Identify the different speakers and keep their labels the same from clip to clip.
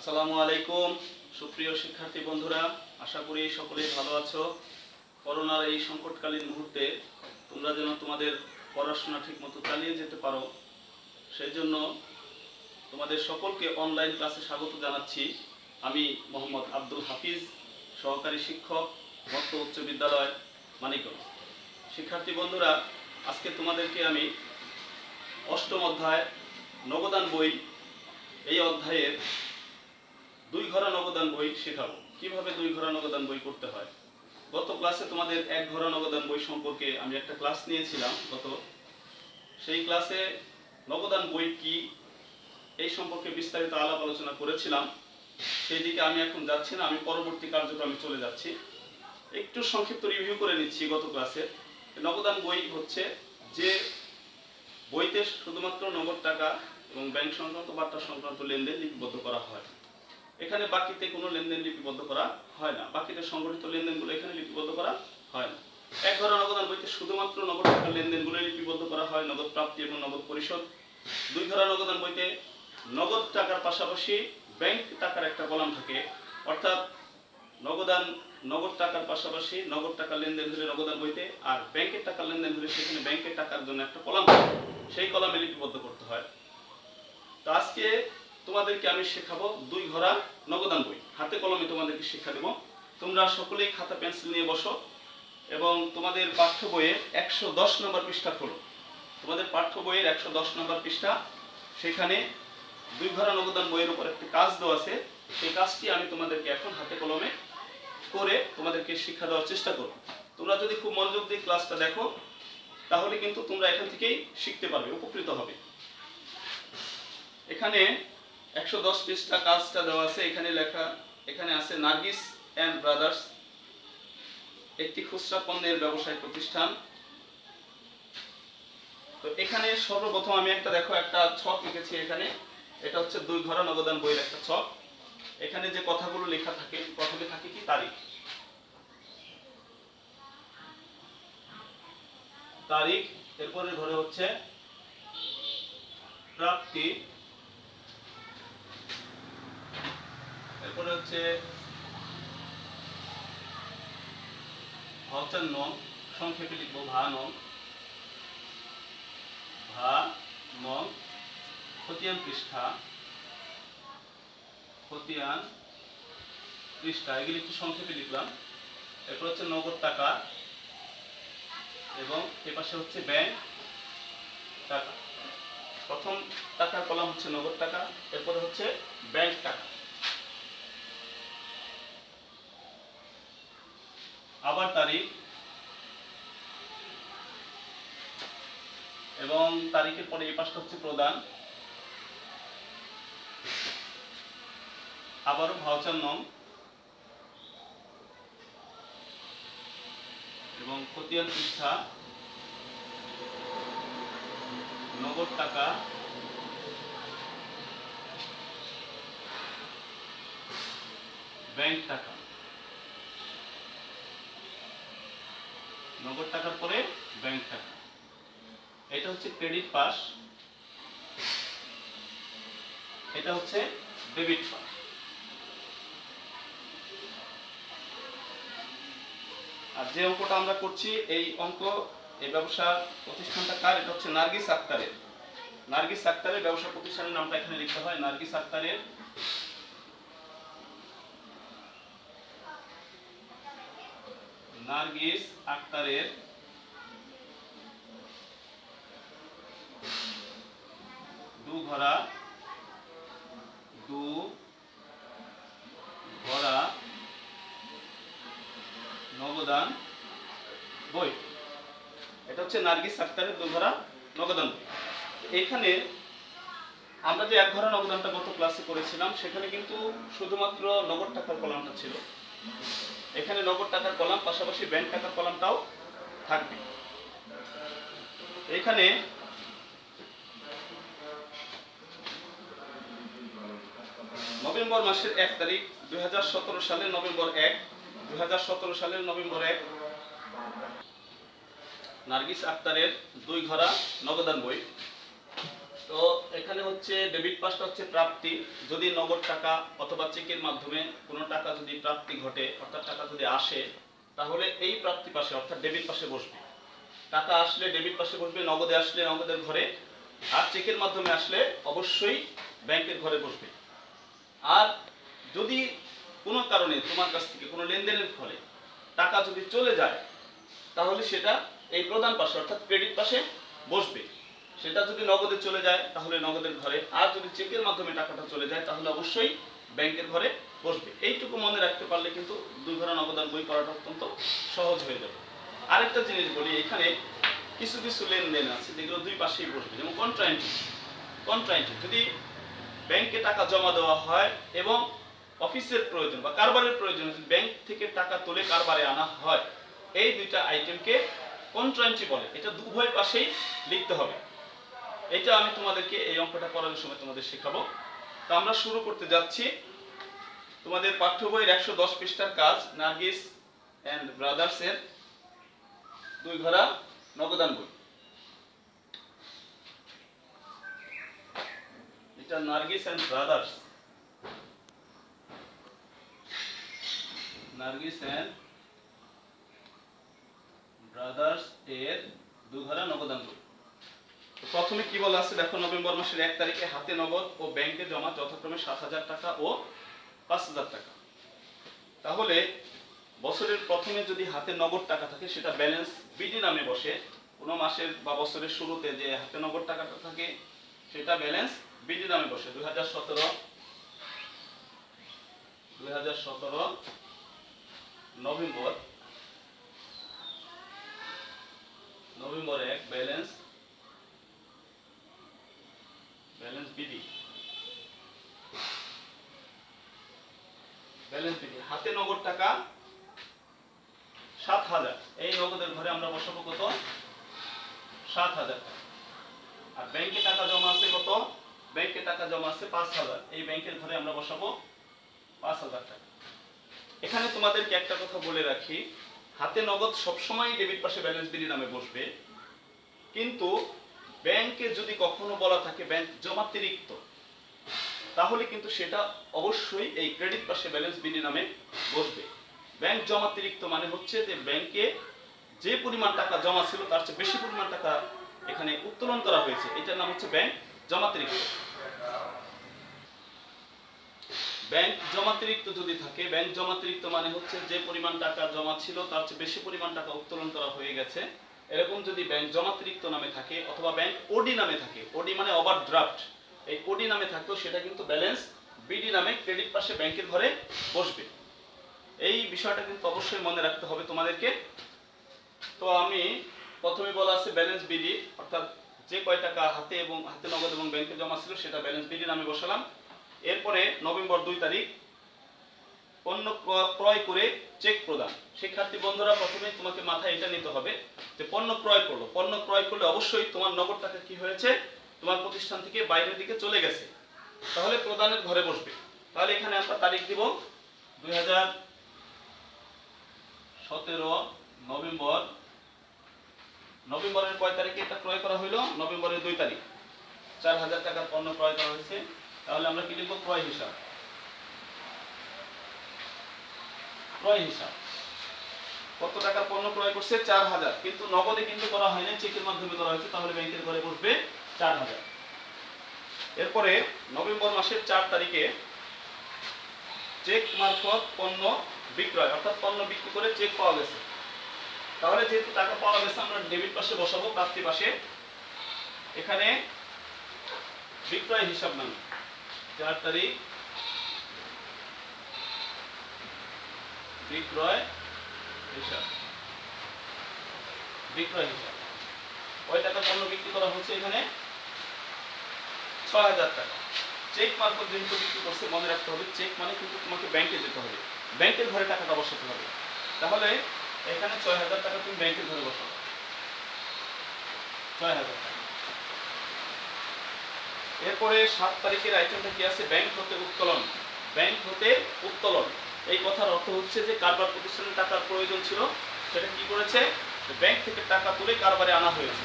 Speaker 1: আসসালামু আলাইকুম সুপ্রিয় শিক্ষার্থী বন্ধুরা, আশা করি সকলেই ভালো আছো। করোনার এই সংকটকালীন মুহূর্তে তোমরা যেন তোমাদের পড়াশোনা ঠিকমতো চালিয়ে যেতে পারো, সেই জন্য তোমাদের সকলকে অনলাইন ক্লাসে স্বাগত জানাচ্ছি। আমি মোহাম্মদ আব্দুল হাফিজ, সহকারী শিক্ষক, মধ্য উচ্চ বিদ্যালয় মানিকগঞ্জ। শিক্ষার্থী বন্ধুরা, আজকে তোমাদেরকে আমি অষ্টম অধ্যায় নবদান বই, এই অধ্যায়ের দুই ঘরা নবদান বই শেখাবো। কিভাবে দুই ঘরা নবদান বই করতে হয়। গত ক্লাসে তোমাদের এক ঘরা নবদান বই সম্পর্কে আমি একটা ক্লাস নিয়েছিলাম। সেই ক্লাসে নবদান বই কি এই সম্পর্কে বিস্তারিত আলাপ আলোচনা করেছিলাম। সেই দিকে আমি এখন যাচ্ছি না, আমি পরবর্তী কার্যক্রমে চলে যাচ্ছি। একটু সংক্ষিপ্ত রিভিউ করে নিচ্ছি গত ক্লাসে। নবদান বই হচ্ছে যে বইতে শুধুমাত্র নগদ টাকা এবং ব্যাংক সংক্রান্ত বার্তা সংক্রান্ত লেনদেন লিপিবদ্ধ করা হয়। এখানে বাকিতে কোনো লেনদেন লিপিবদ্ধ করা হয় না, বাকিতে সংগঠিত লেনদেনগুলো এখানে লিপিবদ্ধ করা হয় না। এক ঘরা নগদান বইতে শুধুমাত্র নগদ টাকার লেনদেনগুলো লিপিবদ্ধ করা হয়, নগদ প্রাপ্তি এবং নগদ পরিশোধ। দুই ঘরা নগদান বইতে নগদ টাকার পাশাপাশি ব্যাংক টাকার একটা কলাম থাকে, অর্থাৎ নগদ টাকার পাশাপাশি নগদ টাকার লেনদেন হলে নগদান বইতে, আর ব্যাংকের টাকার লেনদেন হলে সেখানে ব্যাংকের টাকার জন্য একটা কলাম থাকে, সেই কলামে লিপিবদ্ধ করতে হয়। তো আজকে তোমাদেরকে আমি শেখাবো দুই ঘরা নগদান বই, হাতে কলমে তোমাদেরকে শিক্ষা দেব। তোমরা সকলেই খাতা পেন্সিল নিয়ে বসো এবং তোমাদের পাঠ্য বইয়ের 110 নম্বর পৃষ্ঠা খোলো। তোমাদের পাঠ্য বইয়ের 110 নম্বর পৃষ্ঠা, সেখানে দুই ঘরা নগদান বইয়ের উপর একটি কাজ দেওয়া আছে। সেই কাজটি আমি তোমাদেরকে এখন হাতে কলমে করে তোমাদেরকে শিক্ষা দেওয়ার চেষ্টা করব। তোমরা যদি খুব মনোযোগ দিয়ে ক্লাসটা দেখো, তাহলে কিন্তু তোমরা এখান থেকেই শিখতে পারবে, উপকৃত হবে। এখানে 110 পৃষ্ঠা কাজটা দেওয়া আছে। এখানে লেখা, এখানে আছে নার্গিস অ্যান্ড ব্রাদার্স একটি খুচরা পণ্যের ব্যবসায়িক প্রতিষ্ঠান। তো এখানে সর্বপ্রথম আমি একটা ছক লিখেছি। এখানে এটা হচ্ছে দুই ঘরা নগদান বইয়ের একটা ছক। এখানে যে কথাগুলো লেখা থাকে, প্রথমে থাকে কি তারিখ, এরপরে ঘরে হচ্ছে প্রাপ্তি, এরপরে হচ্ছে ভাউচার নং, সংক্ষেপে লিখবো ভা নং, খতিয়ান পৃষ্ঠা, এগুলি একটু সংক্ষেপে লিখলাম। এরপর হচ্ছে নগদ টাকা এবং এ পাশে হচ্ছে ব্যাংক টাকা। প্রথম টাকার কলাম হচ্ছে নগদ টাকা, এরপরে হচ্ছে ব্যাংক টাকা। আবার তারিখ এবং তারিখের পরে এই পাশটা হচ্ছে প্রদান, আবারও ভাউচার নং এবং খতিয়ান পৃষ্ঠা, নগদ টাকা, ব্যাংক টাকা। নগদ টাকার পরে ব্যাংক টাকা। এটা হচ্ছে ক্রেডিট পাস, এটা হচ্ছে ডেবিট পাস। আর যে অঙ্কটা আমরা করছি, এই ব্যবসা প্রতিষ্ঠানটা কার? এটা হচ্ছে নার্গিস আক্তারের। নার্গিস আক্তারের ব্যবসা প্রতিষ্ঠানের নামটা এখানে লিখতে হয়। নার্গিস আক্তারের দু ঘরা নগদান বই। এটা হচ্ছে নার্গিস আক্তারের দু ঘরা নগদান বই। এইখানে আমরা যে এক ঘরা নগদানটা গত ক্লাসে করেছিলাম, সেখানে কিন্তু শুধুমাত্র নগদ টাকার কলামটা ছিল। এখানে নগদ টাকার কলাম পাশাপাশি ব্যাংক টাকার কলামটাও থাকবে। এখানে নভেম্বর মাসের 1 তারিখ 2017 সালের নভেম্বর 1 নার্গিস আক্তারের দুই ঘরা নগদান বই। তো এখানে হচ্ছে ডেবিট পাসটা হচ্ছে প্রাপ্তি, যদি নগদ টাকা অথবা চেকের মাধ্যমে কোনো টাকা যদি প্রাপ্তি ঘটে অর্থাৎ টাকা যদি আসে, তাহলে এই প্রাপ্তি পাশে অর্থাৎ ডেবিট পাশে বসবে। টাকা আসলে ডেবিট পাশে বসবে, নগদে আসলে নগদের ঘরে, আর চেকের মাধ্যমে আসলে অবশ্যই ব্যাংকের ঘরে বসবে। আর যদি কোনো কারণে তোমার কাছ থেকে কোনো লেনদেনের ফলে টাকা যদি চলে যায়, তাহলে সেটা এই প্রদান পাশে অর্থাৎ ক্রেডিট পাশে বসবে। সেটা যদি নগদে চলে যায় তাহলে নগদের ঘরে, আর যদি চেকের মাধ্যমে টাকাটা চলে যায় তাহলে অবশ্যই ব্যাংকের ঘরে বসবে। এইটুকু মনে রাখতে পারলে কিন্তু দুই ঘরা নগদান বই করাটা অত্যন্ত সহজ হয়ে যাবে। আরেকটা জিনিস বলি, এখানে কিছু কিছু লেনদেন আছে যেগুলো দুই পাশেই বসবে, যেমন কন্ট্রাইন্টি যদি ব্যাংকে টাকা জমা দেওয়া হয় এবং অফিসের প্রয়োজন বা কারবারের প্রয়োজন ব্যাংক থেকে টাকা তুলে কারবারে আনা হয়, এই দুইটা আইটেমকে কন্ট্রাইন্টি বলে। এটা উভয় পাশেই লিখতে হবে। এটা আমি তোমাদেরকে এই অঙ্কটা পড়ানোর সময় তোমাদের শেখাবো। তো আমরা শুরু করতে যাচ্ছি। তোমাদের পাঠ্য বইয়ের 110 পৃষ্ঠার কাজ, নার্গিস এন্ড ব্রাদার্স এর দুই ঘরা নগদান বই। এটা Nargis and brothers, Nargis and brothers এর দুই ঘরা নগদান বই। তো প্রথমে কি বলা আছে দেখো, নভেম্বর মাসের 1 তারিখে হাতে নগদ ও ব্যাংকে জমা যথাক্রমে 7,000 টাকা ও 5,000 টাকা। তাহলে বছরের প্রথমে যদি হাতে নগদ টাকা থাকে সেটা ব্যালেন্স বিডি নামে বসে। কোনো মাসের বা বছরের শুরুতে যে হাতে নগদ টাকাটা থাকে সেটা ব্যালেন্স বিডি নামে বসে। 2017 নভেম্বর 1 ব্যালেন্স বিডি, হাতে নগদ টাকা 7,000। এই নগদের ঘরে আমরা বসাবো কত? 7,000 টাকা। আর ব্যাংকে টাকা জমা আছে কত? ব্যাংকে টাকা জমা আছে 5,000। এই ব্যাংকের ঘরে আমরা বসাবো 5,000 টাকা। এখানে তোমাদেরকে একটা কথা বলে রাখি, হাতে নগদ সবসময় ডেবিট পাশে ব্যালেন্স বিডি নামে বসবে, কিন্তু ব্যাংকে যদি কখনো বলা থাকে ব্যাংক জমাতিরিক্ত, তাহলে কিন্তু সেটা অবশ্যই এই ক্রেডিট পাশে ব্যালেন্স বিডি নামে বসবে। ব্যাংক জমাতিরিক্ত মানে হচ্ছে যে ব্যাংকে যে পরিমাণ টাকা জমা ছিল তার চেয়ে বেশি পরিমাণ টাকা এখানে উত্তোলন করা হয়েছে, এটার নাম হচ্ছে ব্যাংক জমাতিরিক্ত। ব্যাংক জমাতিরিক্ত যদি থাকে, ব্যাংক জমাতিরিক্ত মানে হচ্ছে যে পরিমাণ টাকা জমা ছিল তার চেয়ে বেশি পরিমাণ টাকা উত্তোলন করা হয়ে গেছে, এরকম যদি ব্যাংক জমাতিরিক্ত নামে থাকে অথবা ব্যাংক ওডি নামে থাকে, ওডি মানে ওভারড্রাফট, এই ওডি নামে থাকলেও সেটা কিন্তু ব্যালেন্স বিডি নামে ক্রেডিট পাশে ব্যাংকের ঘরে বসবে। এই বিষয়টা কিন্তু অবশ্যই মনে রাখতে হবে তোমাদেরকে। তো আমি প্রথমে বলা আছে ব্যালেন্স বিডি, অর্থাৎ যে কয় টাকা হাতে এবং হাতে নগদ এবং ব্যাংকে জমা ছিল সেটা ব্যালেন্স বিডি নামে বসালাম। এরপরে নভেম্বর 2 তারিখ পণ্য ক্রয় করে চেক প্রদান। শিক্ষার্থী বন্ধুরা, প্রথমে তোমাকে মাথায় এটা নিতে হবে যে পণ্য ক্রয় করলে অবশ্যই তোমার নগদ টাকা কি হয়েছে, তোমার প্রতিষ্ঠান থেকে বাইরের দিকে চলে গেছে, তাহলে প্রদানের ঘরে বসবে। তাহলে এখানে আমরা তারিখ দিব 2017 নভেম্বরের কয় তারিখে এটা ক্রয় করা হলো? নভেম্বরের 2 তারিখ 4,000 টাকার পণ্য ক্রয় করা হয়েছে। তাহলে আমরা কি লিখব? ক্রয় হিসাব। কত টাকার পণ্য ক্রয় করছে? 4,000, কিন্তু নগদে কিন্তু করা হয়নি, চেকের মাধ্যমে করা হয়েছে, তাহলে ব্যাংকের ঘরে বসবে 4,000। এরপরে নভেম্বর মাসের 4 তারিখে চেক মারফত পণ্য বিক্রয়, অর্থাৎ পণ্য বিক্রি করে চেক পাওয়া গেছে। তাহলে যেহেতু টাকা পাওয়া গেছে আমরা ডেবিট পাশে বসাবো, প্রাপ্তি পাশে। এখানে বিক্রয় হিসাব নামে 4 তারিখ বিক্রয় হিসাব। কয় টাকা পণ্য বিক্রি করা হচ্ছে? এখানে 6,000 টাকা। চেক মারফত যেহেতু বিক্রি করছে, মনে রাখতে হবে চেক মানে কিন্তু তোমাকে ব্যাংকে যেতে হবে, ব্যাংকের ঘরে টাকাটা বসাতে হবে। তাহলে এখানে 6,000 টাকা তুমি ব্যাংকের ঘরে বসাও, 6,000 টাকা। এরপরে 7 তারিখের আইটেমটা কি আছে? ব্যাংক হতে উত্তোলন। এই কথার অর্থ হচ্ছে যে কারবার প্রতিষ্ঠানের টাকার প্রয়োজন ছিল, সেটা কি করেছে? ব্যাংক থেকে টাকা তুলে কারবারে আনা হয়েছে।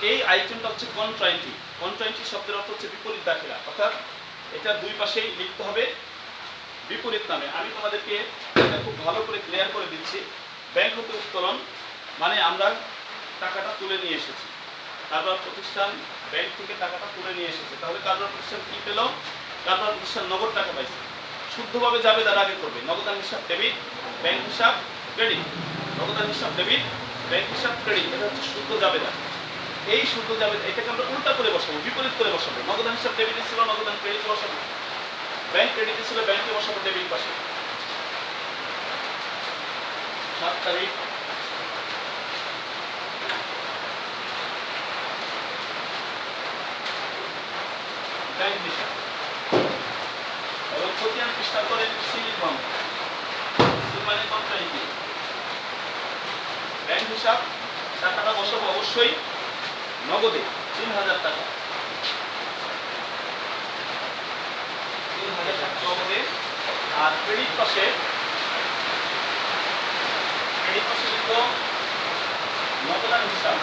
Speaker 1: এই আইটেমটা হচ্ছে কন্ট্রাইন্টি। কন্ট্রাইনটি শব্দের অর্থ হচ্ছে বিপরীত দাখিলা, অর্থাৎ এটা দুই পাশেই লিখতে হবে বিপরীত নামে। আমি তোমাদেরকে এটা খুব ভালো করে ক্লিয়ার করে দিচ্ছি। ব্যাংক হতে উত্তোলন মানে আমরা টাকাটা তুলে নিয়ে এসেছি, কারবার প্রতিষ্ঠান ব্যাংক থেকে টাকাটা তুলে নিয়ে এসেছে। তাহলে কারবার প্রতিষ্ঠান কি পেল? কারবার প্রতিষ্ঠান নগদ টাকা পাইছে। শুদ্ধভাবে যাবে তার আগে করবে নগদান হিসাব ডেবিট, ব্যাংক হিসাব ক্রেডিট, নগদান হিসাব ডেবিট, ব্যাংক হিসাব ক্রেডিট। এটা হচ্ছে শুদ্ধ জাবেদা। এই শুদ্ধ জাবেদা এটাকে আমরা উল্টা করে বসাবো, বিপরীত করে বসাবো। নগদান হিসাব ডেবিটে ছিল, নগদান ক্রেডিট বসাবো। ব্যাংক ক্রেডিটে ছিল, ব্যাংকে বসাবো ডেবিট পাশে। 7 তারিখ ব্যাংক হিসাব এবং খতিয়ান পৃষ্ঠা করে সিলিপ মানে কন্ট্রাইনটি। ব্যাংক হিসাব টাকাটা বসাবো অবশ্যই নগদে 3000 টাকা, 3000 টাকা নগদে। আর ক্রেডিট পাশে লিখব নগদান হিসাব,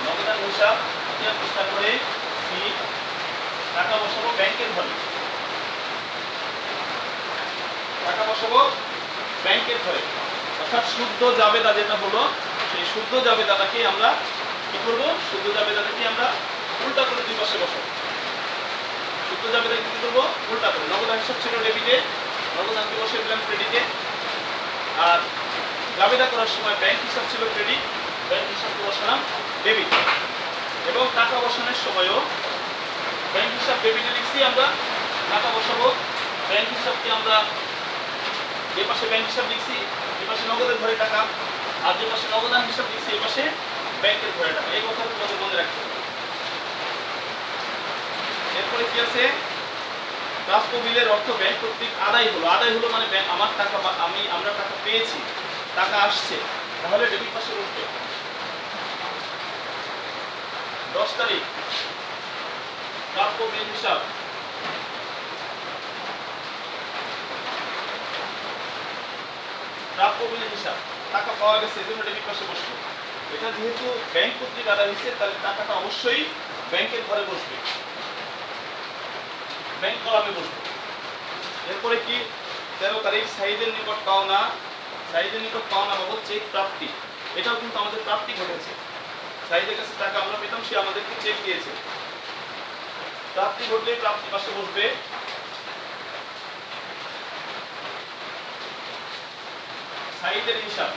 Speaker 1: নগদান হিসাব খতিয়ান পৃষ্ঠা করে সি, টাকা বসাবো ব্যাংকের ঘরে, টাকা বসাবো ব্যাংকের ঘরে। অর্থাৎ শুদ্ধ জাবেদা যেটা হলো, সেই শুদ্ধ জাবেদাটাকে আমরা কি করবো? শুদ্ধ জাবেদাটাকে আমরা উল্টা করে দুই পাশে বসাবো। শুদ্ধ জাবেদাকে কি করবো? উল্টা করে। নগদান হিসাব ছিল ডেবিটে, নগদানকে বসে দিলাম ক্রেডিটে। আর জাবেদা করার সময় ব্যাংক হিসাব ছিল ক্রেডিট, ব্যাংক হিসাবকে বসালাম ডেবিট। এবং টাকা বসানোর সময়ও ব্যাংক হিসাব ডেবিটে লিখছি আমরা, টাকা বসাবো ব্যাংক হিসাবকে আমরা যে পাশে ব্যাংক হিসাব লিখছি এ পাশে নগদের ঘরে টাকা, আর যে পাশে নগদান হিসাব লিখছি এ পাশে ব্যাংকের ঘরে টাকা। এই কথাটা তোমাদের মনে রাখতে হবে। এরপরে কি আছে? প্রাপ্য বিলের অর্থ ব্যাংক কর্তৃক আদায় হলো। আদায় হলো মানে আমার টাকা, আমরা টাকা পেয়েছি, টাকা আসছে, তাহলে ডেবিট পাশে বসবে। 10 তারিখ প্রাপ্য বিল হিসাব, প্রাপ্য বিলের হিসাব, টাকা পাওয়া গেছে এজন্য ডেবিট পাশে বসবে। এটা যেহেতু ব্যাংক কর্তৃক আদায় হয়েছে তাহলে টাকাটা অবশ্যই ব্যাংকের ঘরে বসবে, ব্যাংক কলামে বসবে। এরপরে কি? 13 তারিখ সাইদের নিকট পাওনা, সাইদের নিকট পাওনা বাবদ চেক প্রাপ্তি। এটাও কিন্তু আমাদের প্রাপ্তি ঘটেছে। সাইদের কাছে টাকা আমরা পেতাম, সে আমাদেরকে চেক দিয়েছে। প্রাপ্তি ঘটলে প্রাপ্তি পাশে বসবে। সাইদের হিসাব,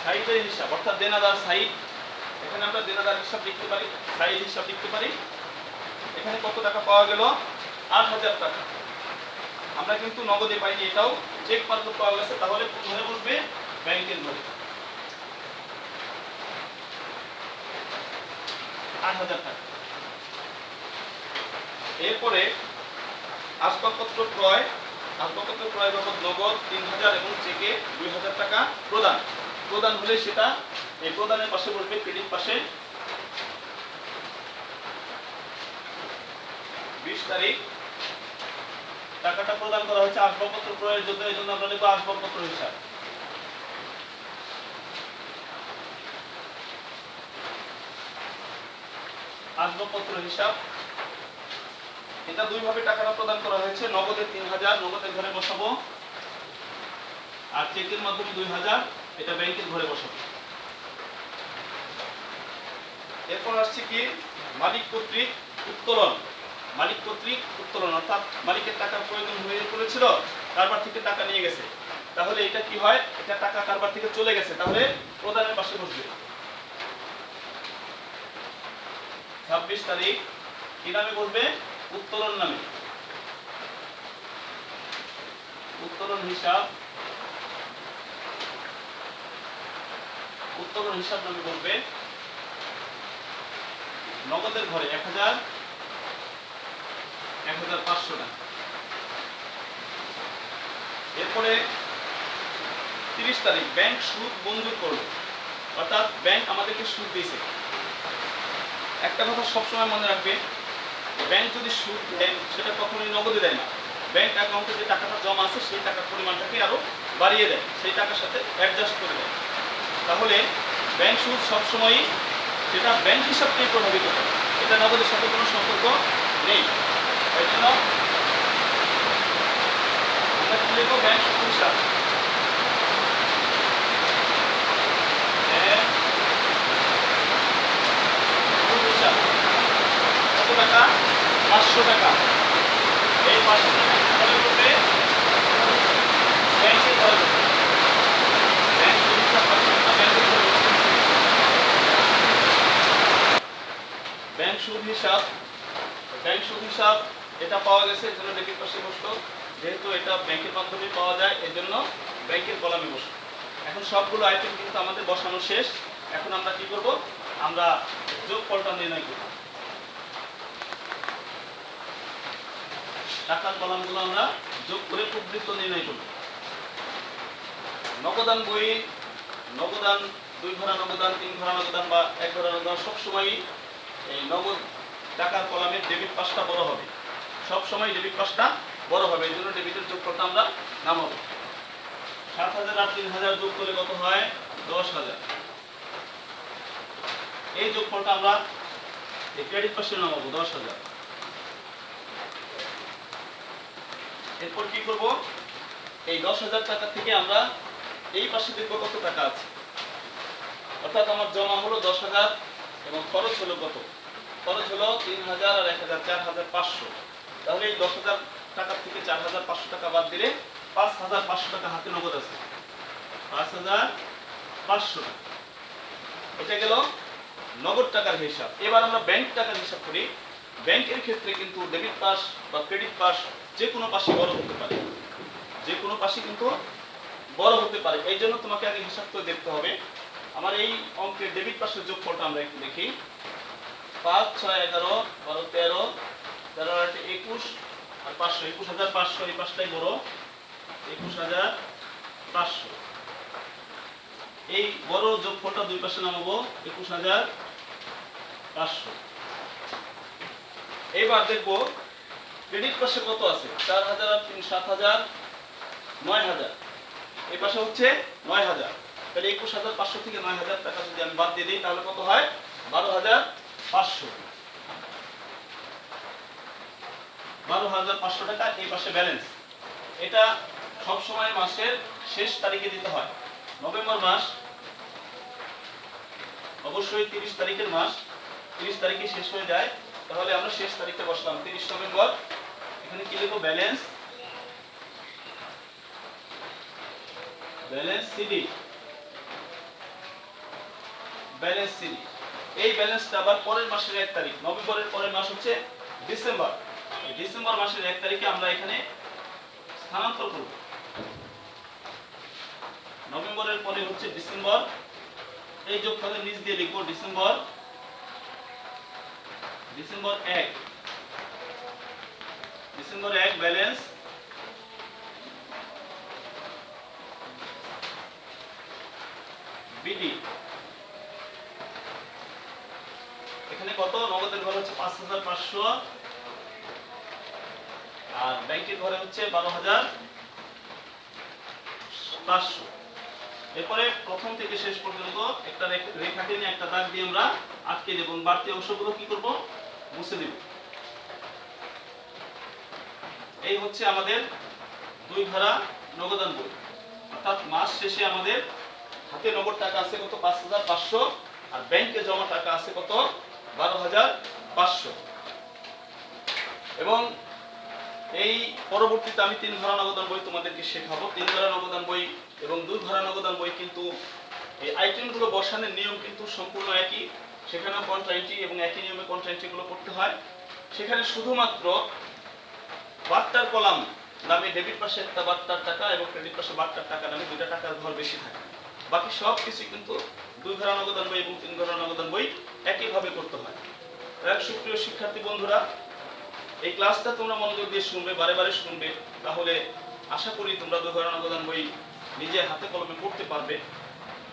Speaker 1: সাইদের হিসাব অর্থাৎ দেনাদার সাইদ। এখানে আমরা দেনাদার হিসাব লিখতে পারি, সাইদ হিসাব লিখতে পারি। এখানে কত টাকা পাওয়া গেল? 8000 টাকা। আমরা কিন্তু নগদে পাইনি, এটাও চেক মারফত পাওয়া গেছে। তাহলে ঘরে বসবে ব্যাংকের ঘরে 8000 টাকা। এরপরে আসবাবপত্র ক্রয়, আসবাবপত্র ক্রয় বাবদ নগদ 3000 এবং চেকে 2000 টাকা প্রদান। প্রদান হলে সেটা এই প্রদানের পাশে বসবে ক্রেডিট পাশে। 20 তারিখ টাকাটা প্রদান করা হয়েছে আসবাবপত্র ক্রয়ের জন্য, এই জন্য আমরা লিখব আসবাবপত্র হিসাব। আসবাবপত্র হিসাব এটা দুই ভাবে টাকাটা প্রদান করা হয়েছে। নগদে 3000 নগদের ঘরে বসাবো, আর চেকের মাধ্যমে 2000 এটা ব্যাংকের ঘরে বসাবো। এরপর আসছে কি? মালিক কর্তৃক উত্তোলন। মালিক কর্তৃক উত্তোলন অর্থাৎ মালিকের টাকার প্রয়োজন হয়ে পড়েছিল, কারবার থেকে টাকা নিয়ে গেছে। তাহলে এটা কি হয়? এটা টাকা কারবার থেকে চলে গেছে, তাহলে প্রদানের পাশে বসবে। 26 তারিখ কি নামে বসবে? উত্তোলন নামে। উত্তোলন হিসাব, উত্তোলন হিসাব নামে বলবে। নগদের ঘরে 1000, 1500 টাকা। এরপরে 30 তারিখ ব্যাংক সুদ মঞ্জুর করলো, অর্থাৎ ব্যাংক আমাদেরকে সুদ দিয়েছে। একটা কথা সবসময় মনে রাখবে, ব্যাংক যদি সুদ দেয় সেটা কখনোই নগদে দেয় না, ব্যাংক অ্যাকাউন্টে যে টাকাটা জমা আছে সেই টাকার পরিমাণটাকে আরো বাড়িয়ে দেয়, সেই টাকার সাথে অ্যাডজাস্ট করে দেয়। তাহলে ব্যাংক সুদ সবসময়ই সেটা ব্যাংক হিসাবকেই প্রভাবিত করে, এটা নগদের সাথে কোনো সম্পর্ক নেই। এই জন্য আমরা কি লিখবো? ব্যাংক সুদ হিসাব। কত টাকা? 500 টাকা। এই 500 টাকা কিভাবে করবে? ব্যাংকে খরচ করবে। ব্যাংক সুদ হিসাব করবে না, ব্যাংকে খরচ করবে। ব্যাংক সুদ হিসাব, ব্যাংক সুদ হিসাব এটা পাওয়া গেছে, এর জন্য ডেবিট পাশে বসলো। যেহেতু এটা ব্যাংকের মাধ্যমে পাওয়া যায় এর জন্য ব্যাংকের কলামে বসলো। এখন সবগুলো আইটেম কিন্তু আমাদের বসানো শেষ। এখন আমরা কি করব? আমরা যোগফলটা নির্ণয় করব। টাকার কলামগুলো আমরা যোগ করে প্রবৃত্ত নির্ণয় করব। নগদান বই, নগদান, 2 ঘরা নগদান, 3 ঘরা নগদান বা 1 ঘরা নগদান সবসময়ই এই নগদ টাকার কলামের ডেবিট পাশটা বড় হবে, সবসময় ডেবিট পাশটা বড় হবে। এই জন্য ডেবিটের যোগফলটা আমরা নামাবো। 7,000 আর 3,000 যোগ করলে কত হয়? 10,000। এই যোগফলটা আমরা এই ক্রেডিট পাশে নামাবো 10,000। এরপর কি করব? এই 10,000 টাকা থেকে আমরা এই পাশে দেখব কত টাকা আছে। অর্থাৎ আমার জমা হলো 10,000 এবং খরচ হলো কত? খরচ হলো 3,000 আর 1,000, 4,500। তাহলে এই 10,000 টাকা থেকে 4,500 টাকা বাদ দিলে 5,500 টাকা হাতে নগদ আছে। 5,500 টাকা। এটা গেল নগদ টাকার হিসাব। এবার আমরা ব্যাংক টাকার হিসাব করি। ব্যাংকের ক্ষেত্রে কিন্তু ডেবিট পাস বা ক্রেডিট পাস যে কোনো পাশে বড় হতে পারে, যে কোনো পাশে কিন্তু বড় হতে পারে। এই জন্য তোমাকে আগে হিসাব করে দেখতে হবে। আমার এই অঙ্কের ডেবিট পাশের যোগফলটা আমরা একটু দেখি। 5, 6, 11, 12, 13, 13 আর 21 আর 500, 21,500। এই পাশটাই বড়, 21,500। এই বড় যোগফলটা দুই পাশে নামাবো, 21,500। এইবার দেখবো ক্রেডিট পাশে কত আছে। 4,000 আর 3, 7,000, 9,000। এই পাশে হচ্ছে 9,000। তাহলে 21,500 থেকে 9,000 টাকা যদি আমি বাদ দিয়ে দিই তাহলে কত হয়? 12,500। 12,500 টাকা এই পাশে ব্যালেন্স। এটা সব সময় মাসের শেষ তারিখে দিতে হয়। নভেম্বর মাস অবশ্যই 30 তারিখের মাস, 30 তারিখে শেষ হয়ে যায়। তাহলে আমরা শেষ তারিখে বসলাম 30 নভেম্বর। এখানে কি লিখব? Balance, balance CD, balance CD. এই ব্যালেন্সটা আবার পরের মাসের 1 তারিখ, নভেম্বরের পরের মাস হচ্ছে ডিসেম্বর। এই ডিসেম্বর মাসের 1 তারিখে আমরা এখানে স্থানান্তর করব। নভেম্বরের পরে হচ্ছে ডিসেম্বর। এই যোগফলের নিচ দিয়ে লিখব December, December 1, December 1 balance BD. এখানে কত? নগদের ঘর হচ্ছে 5,500 আর ব্যাংকের ঘরে হচ্ছে 12,500। এরপরে প্রথম থেকে শেষ পর্যন্ত একটা রেখা টেনে একটা দাগ দিয়ে আমরা আটকে দেব এবং বাড়তি অংশগুলো কি করব? মুছে দেব। এই হচ্ছে আমাদের 2 ধারা নগদান বই। অর্থাৎ মাস শেষে আমাদের হাতে নগদ টাকা আছে কত? 5,500 আর ব্যাংকে জমা টাকা আছে কত? 12,500। এবং এই পরবর্তীতে আমি 3 ধারা নগদান বই তোমাদেরকে শেখাবো। 3 ধারা নগদান বই এবং 2 ধারা নগদান বই কিন্তু এই আইটেমগুলো বসানোর নিয়ম কিন্তু সম্পূর্ণ একই। সেখানেও কন্ট্রা এন্ট্রি এবং একই নিয়মে কন্ট্রা এন্ট্রিগুলো করতে হয়। সেখানে শুধুমাত্র বার্তার কলাম নামে ডেবিট পাশে একটা বার্তার টাকা এবং ক্রেডিট পাশে বার্তার টাকা নামে 2টা টাকার ঘর বেশি থাকে। বাকি সব কিছু কিন্তু 2 ধারা নগদান বই এবং 3 ধারা নগদান বই একইভাবে করতে হয়। সুপ্রিয় শিক্ষার্থী বন্ধুরা, এই ক্লাসটা তোমরা মনোযোগ দিয়ে শুনবে, বারে বারে শুনবে। তাহলে আশা করি তোমরা 2 ধারা নগদান বই নিজে হাতে কলমে পড়তে পারবে।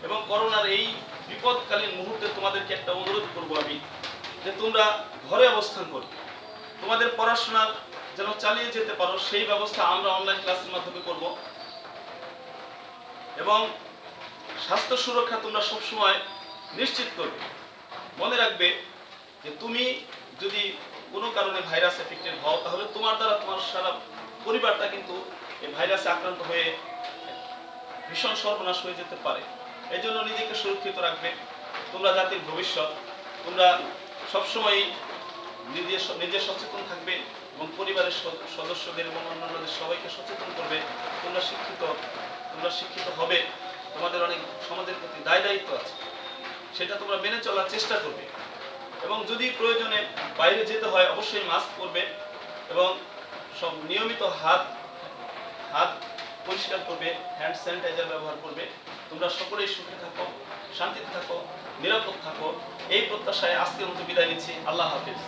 Speaker 1: এবং করোনার এই বিপদকালীন মুহূর্তে তোমাদেরকে একটা অনুরোধ করব আমি, যে তোমরা ঘরে অবস্থান করো। তোমাদের পড়াশোনার যেন চালিয়ে যেতে পারো সেই ব্যবস্থা আমরা অনলাইন ক্লাসের মাধ্যমে করব। এবং স্বাস্থ্য সুরক্ষা তোমরা সবসময় নিশ্চিত করবে। মনে রাখবে যে তুমি যদি কোনো কারণে ভাইরাস এফেক্টেড হও, তাহলে তোমার দ্বারা তোমার সারা পরিবারটা কিন্তু এই ভাইরাসে আক্রান্ত হয়ে ভীষণ সর্বনাশ হয়ে যেতে পারে। এই জন্য নিজেকে সুরক্ষিত রাখবে। তোমরা জাতির ভবিষ্যৎ, তোমরা সবসময় নিজে সচেতন থাকবে এবং পরিবারের সদস্যদের এবং অন্যান্যদের সবাইকে সচেতন করবে। তোমরা শিক্ষিত হবে, তোমাদের অনেক সমাজের প্রতি দায়িত্ব আছে, সেটা তোমরা মেনে চলার চেষ্টা করবে। এবং যদি প্রয়োজনে বাইরে যেতে হয় অবশ্যই মাস্ক পরবে এবং সব নিয়মিত হাত পরিষ্কার করবে, হ্যান্ড স্যানিটাইজার ব্যবহার করবে। তোমরা সকলেই সুখে থাকো, শান্তিতে থাকো, নিরাপদ থাকো, এই প্রত্যাশায় আজকের মতো বিদায় নিচ্ছি। আল্লাহ হাফেজ।